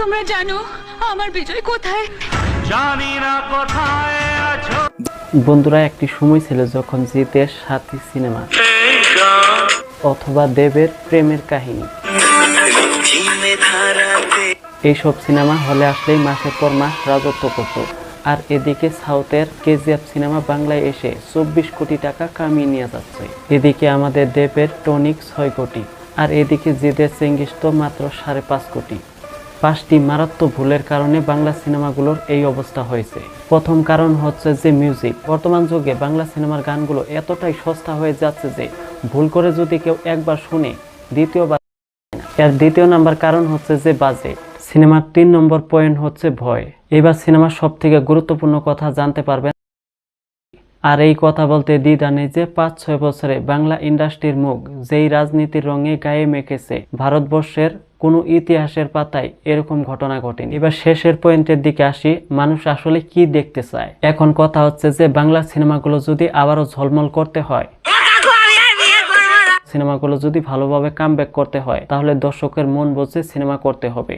তোমরা জানো আমার বিজয় কোথায়? জানি না কোথায় আছো। বন্ধুরা, একটি সময় ছিল যখন জিতের সাথী সিনেমা অথবা দেবের প্রেমের কাহিনী এইসব সিনেমা হলে আসলেই মাসের পর মাস রাজত্ব করত। আর এদিকে সাউথের কেজিএফ সিনেমা বাংলায় এসে 24 কোটি টাকা কামিয়ে নিয়ে যাচ্ছে। এদিকে আমাদের দেবের টনিক 6 কোটি, আর এদিকে জিতের চেঙ্গিস তো মাত্র 5.5 কোটি। 5টি মারাত্মক ভুলের কারণে বাংলা সিনেমাগুলোর এই অবস্থা হয়েছে। প্রথম কারণ হচ্ছে যে মিউজিক। বর্তমান যুগে বাংলা সিনেমার গানগুলো এতটাই সস্তা হয়ে যাচ্ছে যে ভুল করে যদি কেউ একবার শুনে দ্বিতীয়বার। এর দ্বিতীয় নাম্বার কারণ হচ্ছে যে বাজেট। সিনেমার 3 নম্বর পয়েন্ট হচ্ছে ভয়। এবার সিনেমার সব থেকে গুরুত্বপূর্ণ কথা জানতে পারবেন। আর এই কথা বলতে দ্বিধা নেই যে 5-6 বছরে বাংলা ইন্ডাস্ট্রির মুখ যেই রাজনীতির রঙে গায়ে মেখেছে, ভারতবর্ষের কোনো ইতিহাসের পাতায় এরকম ঘটনা ঘটেনি। এবার শেষের পয়েন্টের দিকে আসি, মানুষ আসলে কি দেখতে চায়। এখন কথা হচ্ছে যে বাংলা সিনেমাগুলো যদি আবারও ঝলমল করতে হয়, সিনেমাগুলো যদি ভালোভাবে কামব্যাক করতে হয়, তাহলে দর্শকের মন বুঝে সিনেমা করতে হবে।